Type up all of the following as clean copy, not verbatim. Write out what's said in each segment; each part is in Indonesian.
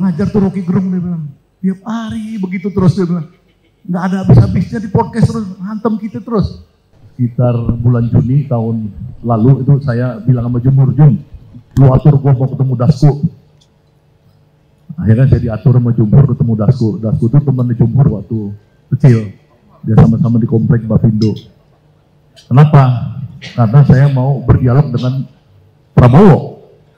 ngajar tuh Rocky Gerung, dia bilang. Tiap hari begitu terus, dia bilang. Nggak ada habis-habisnya di podcast terus, hantam kita terus. Sekitar bulan Juni tahun lalu itu saya bilang sama Jumur, Jum, lu atur gua mau ketemu Dasku. Akhirnya saya diatur sama Jumur ketemu Dasku. Dasku itu teman di Jumur waktu kecil. Dia sama-sama di komplek Bapindo. Kenapa? Karena saya mau berdialog dengan Prabowo.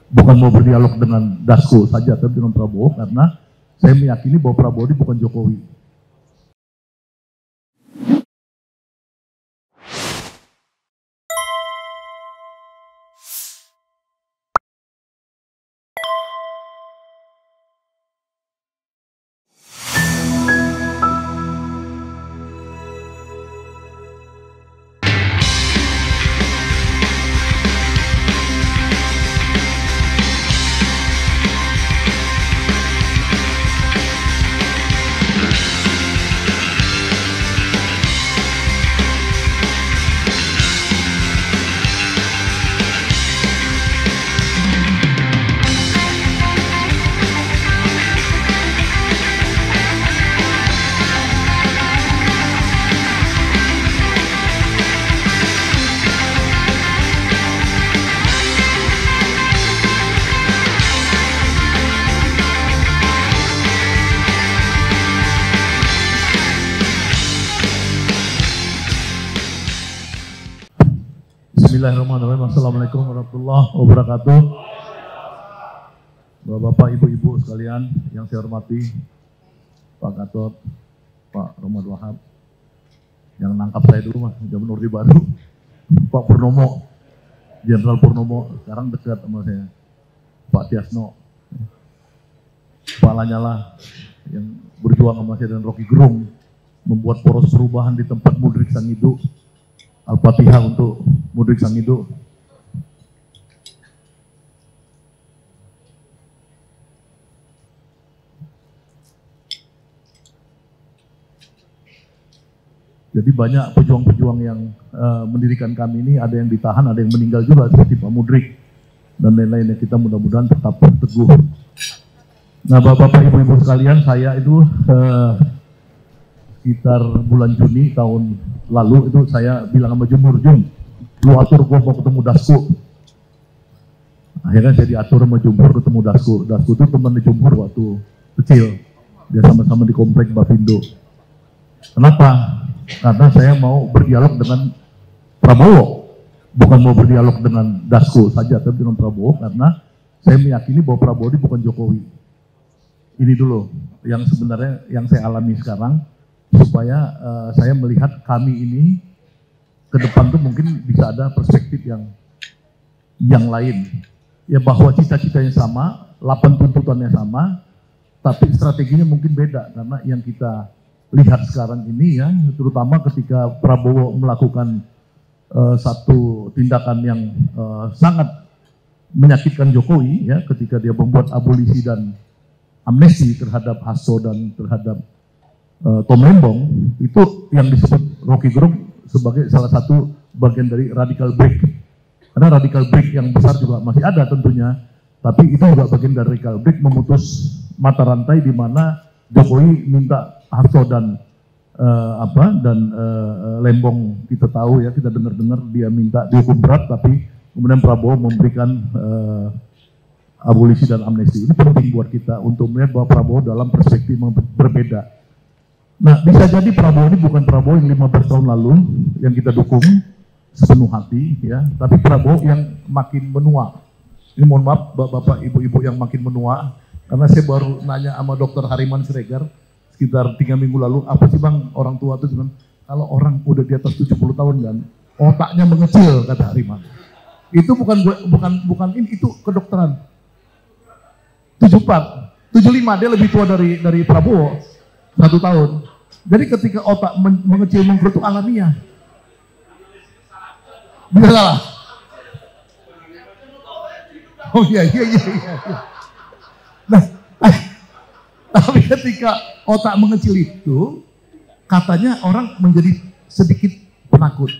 Bukan mau berdialog dengan Dasku saja, tapi dengan Prabowo. Karena saya meyakini bahwa Prabowo ini bukan Jokowi. Bismillahirrahmanirrahim. Assalamualaikum warahmatullahi wabarakatuh. Bapak, ibu-ibu sekalian yang saya hormati, Pak Gatot, Pak Romad Wahab, yang nangkap saya dulu mas, zaman Orde Baru, Pak Purnomo, Jenderal Purnomo, sekarang dekat sama saya, Pak Tiasno, Pak Lanyala, yang berjuang sama saya dan Rocky Gerung, membuat poros perubahan di tempat Mudrik Sangido. Al-Fatihah untuk Mudrik Sangido. Jadi banyak pejuang-pejuang yang mendirikan kami ini, ada yang ditahan, ada yang meninggal juga, seperti Pak Mudrik dan lain-lainnya. Kita mudah-mudahan tetap teguh. Nah, Bapak, Ibu-Ibu sekalian, saya itu sekitar bulan Juni tahun lalu itu saya bilang sama Jumur, Jum, lu atur gua mau ketemu Dasku. Akhirnya saya diatur sama Jumur ketemu Dasku. Dasku itu teman di Jumur waktu kecil. Dia sama-sama di komplek Bapindo. Kenapa? Karena saya mau berdialog dengan Prabowo. Bukan mau berdialog dengan Dasku saja, tapi dengan Prabowo. Karena saya meyakini bahwa Prabowo ini bukan Jokowi. Ini dulu yang sebenarnya yang saya alami sekarang. Supaya saya melihat kami ini ke depan tuh mungkin bisa ada perspektif yang lain. Ya bahwa cita-citanya sama, 8 tuntutannya sama, tapi strateginya mungkin beda. Karena yang kita lihat sekarang ini ya, terutama ketika Prabowo melakukan satu tindakan yang sangat menyakitkan Jokowi, ya, ketika dia membuat abolisi dan amnesti terhadap Hasso dan terhadap Tom Lembong, itu yang disebut Rocky Gerung sebagai salah satu bagian dari radical break. Karena radical break yang besar juga masih ada tentunya, tapi itu juga bagian dari radical break, memutus mata rantai di mana Jokowi minta Hasso dan Lembong, kita tahu ya, kita dengar-dengar dia minta dihukum berat, tapi kemudian Prabowo memberikan abolisi dan amnesti. Ini penting buat kita untuk melihat bahwa Prabowo dalam perspektif berbeda. Nah, bisa jadi Prabowo ini bukan Prabowo yang 15 tahun lalu yang kita dukung sepenuh hati, ya, tapi Prabowo yang makin menua. Ini mohon maaf Bapak Ibu-Ibu yang makin menua, karena saya baru nanya sama Dr. Hariman Siregar sekitar 3 minggu lalu, apa sih Bang orang tua itu bilang, kalau orang udah di atas 70 tahun kan, otaknya mengecil, kata Hariman. Itu bukan ini, itu kedokteran. 74, 75, dia lebih tua dari Prabowo 1 tahun. Jadi ketika otak mengecil mengkerut itu alamiah. Bisa salah? Oh iya. Nah, tapi ketika otak mengecil itu, katanya orang menjadi sedikit penakut.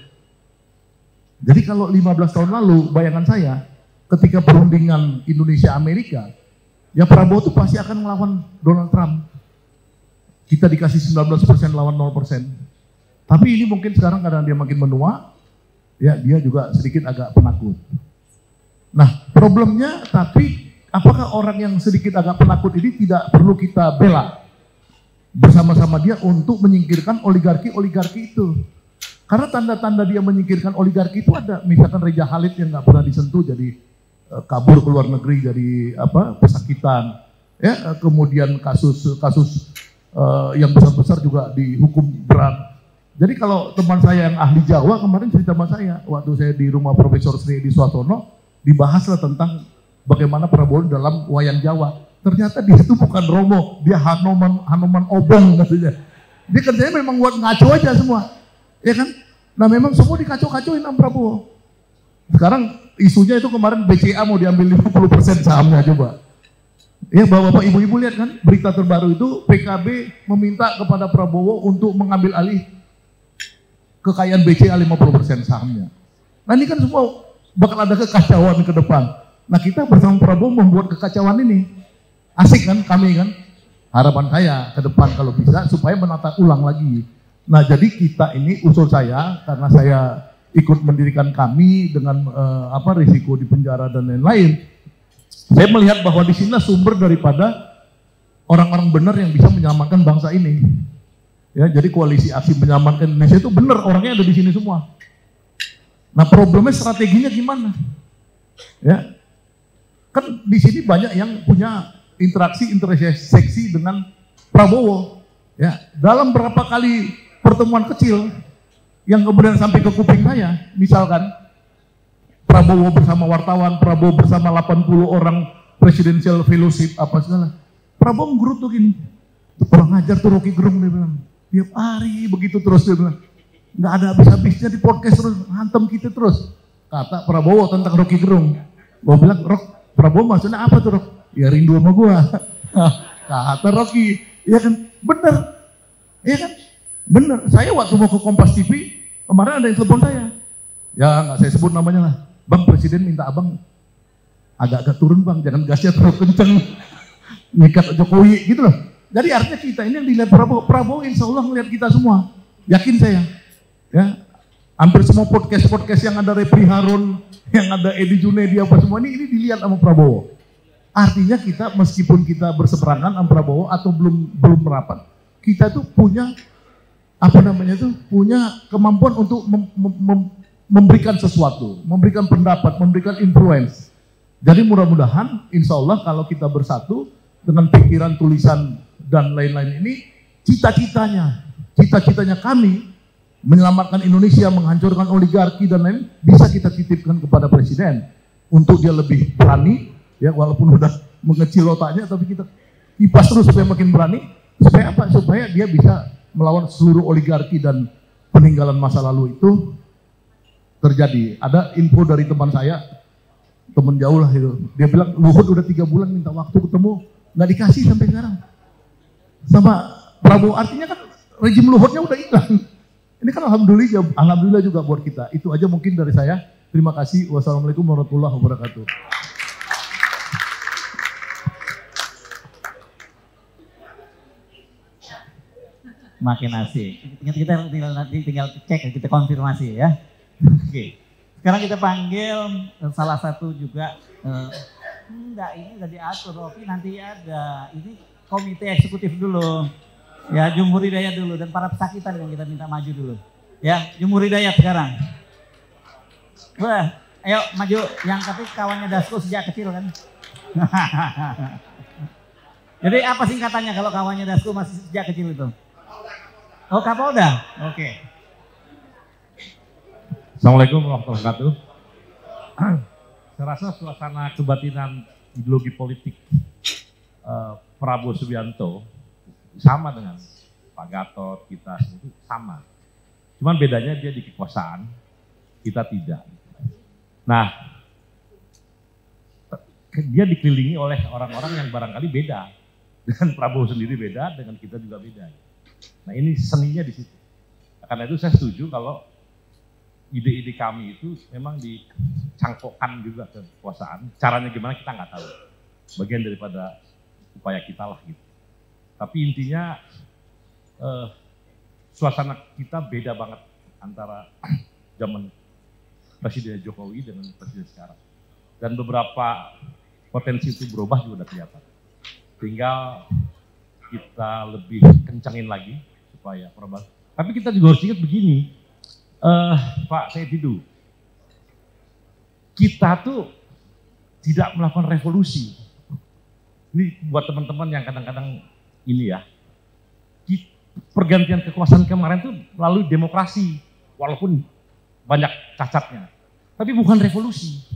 Jadi kalau 15 tahun lalu, bayangan saya, ketika perundingan Indonesia-Amerika, Ya Prabowo itu pasti akan melawan Donald Trump. Kita dikasih 19% lawan 0%. Tapi ini mungkin sekarang karena dia makin menua, ya dia juga sedikit agak penakut. Nah problemnya, tapi apakah orang yang sedikit agak penakut ini tidak perlu kita bela bersama-sama dia untuk menyingkirkan oligarki-oligarki itu? Karena tanda-tanda dia menyingkirkan oligarki itu ada, misalkan Reja Khalid yang nggak pernah disentuh jadi kabur ke luar negeri jadi pesakitan, ya kemudian kasus yang besar-besar juga dihukum berat. Jadi kalau teman saya yang ahli Jawa kemarin cerita sama saya, waktu saya di rumah Profesor Sri di Suarsono, dibahaslah tentang bagaimana Prabowo dalam wayang Jawa. Ternyata dia itu bukan Romo, dia Hanuman Obong katanya. Dia kerjanya memang buat ngaco aja semua, ya kan? Nah memang semua dikacau-kacauin sama Prabowo. Sekarang isunya itu kemarin BCA mau diambil 50% sahamnya, coba. Ya bapak-bapak ibu-ibu lihat kan berita terbaru itu PKB meminta kepada Prabowo untuk mengambil alih kekayaan BCA 50% sahamnya. Nah ini kan semua bakal ada kekacauan ke depan. Nah kita bersama Prabowo membuat kekacauan ini. Asik kan kami kan? Harapan saya ke depan kalau bisa supaya menata ulang lagi. Nah jadi kita ini usul saya karena saya ikut mendirikan kami dengan risiko di penjara dan lain-lain. Saya melihat bahwa di sini sumber daripada orang-orang benar yang bisa menyelamatkan bangsa ini. Ya, jadi koalisi aksi menyelamatkan Indonesia itu benar, orangnya ada di sini semua. Nah problemnya strateginya gimana? Ya, kan di sini banyak yang punya interaksi interseksi dengan Prabowo. Ya, dalam berapa kali pertemuan kecil yang kemudian sampai ke kuping saya, misalkan Prabowo bersama wartawan, Prabowo bersama 80 orang presidential fellowship apa segala. Prabowo menggerutu gini, kurang ajar tuh Rocky Gerung, dia bilang. Tiap hari begitu terus dia bilang. Nggak ada habis-habisnya di podcast terus, hantam kita terus. Kata Prabowo tentang Rocky Gerung. Gua bilang, Prabowo maksudnya apa tuh Rok? Ya rindu sama gua. Kata Rocky, ya kan bener. Ya kan bener. Saya waktu mau ke Kompas TV, kemarin ada yang telepon saya. Ya nggak saya sebut namanya lah. Bang Presiden minta abang agak-agak turun bang, jangan gasnya terlalu kenceng. Nyikat Jokowi gitu loh. Jadi artinya kita ini yang dilihat Prabowo insya Allah melihat kita semua. Yakin saya. Ya, hampir semua podcast yang ada Repri Harun, yang ada Edi Junedi apa semua ini dilihat sama Prabowo. Artinya kita meskipun kita berseberangan sama Prabowo atau belum merapat, kita tuh punya punya kemampuan untuk memberikan sesuatu, memberikan pendapat, memberikan influence. Jadi mudah-mudahan insya Allah kalau kita bersatu dengan pikiran, tulisan dan lain-lain ini, cita-citanya kami menyelamatkan Indonesia, menghancurkan oligarki dan lain, bisa kita titipkan kepada Presiden untuk dia lebih berani, ya walaupun udah mengecil otaknya, tapi kita kipas terus supaya makin berani, supaya apa? Supaya dia bisa melawan seluruh oligarki dan peninggalan masa lalu itu terjadi. Ada info dari teman saya, teman jauh lah itu, dia bilang Luhut udah 3 bulan minta waktu ketemu, nggak dikasih sampai sekarang. Sama Prabowo, artinya kan rejim Luhutnya udah hilang. Ini kan alhamdulillah juga buat kita. Itu aja mungkin dari saya. Terima kasih. Wassalamualaikum warahmatullahi wabarakatuh. Makin asik. Kita tinggal cek, kita konfirmasi ya. Oke. Sekarang kita panggil salah satu juga. Enggak, ini udah diatur Rocky, nanti ada. Ini komite eksekutif dulu. Ya, Jumhur Hidayat dulu dan para pesakitan yang kita minta maju dulu. Ya, Jumhur Hidayat sekarang. Wah, ayo maju. Yang tapi kawannya Dasko sejak kecil kan. Jadi apa singkatannya kalau kawannya Dasko masih sejak kecil itu? Oh, Kapolda. Oke. Assalamualaikum warahmatullahi wabarakatuh. Saya rasa suasana kebatinan ideologi politik Prabowo Subianto sama dengan Pak Gatot, kita itu sama. Cuman bedanya dia di kekuasaan, kita tidak. Nah, dia dikelilingi oleh orang-orang yang barangkali beda. Dengan Prabowo sendiri beda, dengan kita juga beda. Nah ini seninya di situ. Karena itu saya setuju kalau ide-ide kami itu memang dicangkokkan juga ke kekuasaan. Caranya gimana kita nggak tahu. bagian daripada upaya kita lah gitu. Tapi intinya suasana kita beda banget antara zaman Presiden Jokowi dengan Presiden sekarang. Dan beberapa potensi itu berubah juga udah kelihatan. Tinggal kita lebih kencangin lagi supaya perubahan. Tapi kita juga harus ingat begini, Pak Saididu, kita tuh tidak melakukan revolusi. Ini buat teman-teman yang kadang-kadang ini ya, pergantian kekuasaan kemarin tuh melalui demokrasi, walaupun banyak cacatnya, tapi bukan revolusi.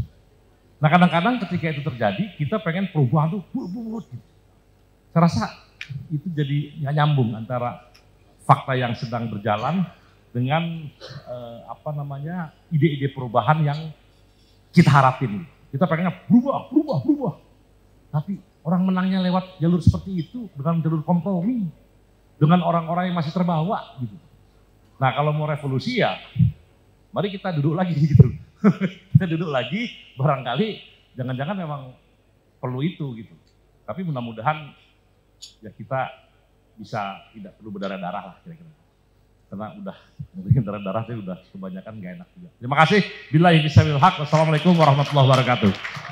Nah kadang-kadang ketika itu terjadi, kita pengen perubahan tuh buru-buru. Saya rasa itu jadi nggak nyambung antara fakta yang sedang berjalan dengan ide-ide perubahan yang kita harapin. Kita pengennya berubah. Tapi orang menangnya lewat jalur seperti itu, dengan jalur kompromi, dengan orang-orang yang masih terbawa gitu. Nah kalau mau revolusi ya, mari kita duduk lagi gitu. Kita duduk lagi, barangkali jangan-jangan memang perlu itu gitu. Tapi mudah-mudahan ya kita bisa tidak perlu berdarah-darah lah kira-kira. Karena udah darah-darah saya udah kebanyakan gak enak juga. Terima kasih. Billahi bismillahirrahmanirrahim. Wassalamualaikum warahmatullahi wabarakatuh.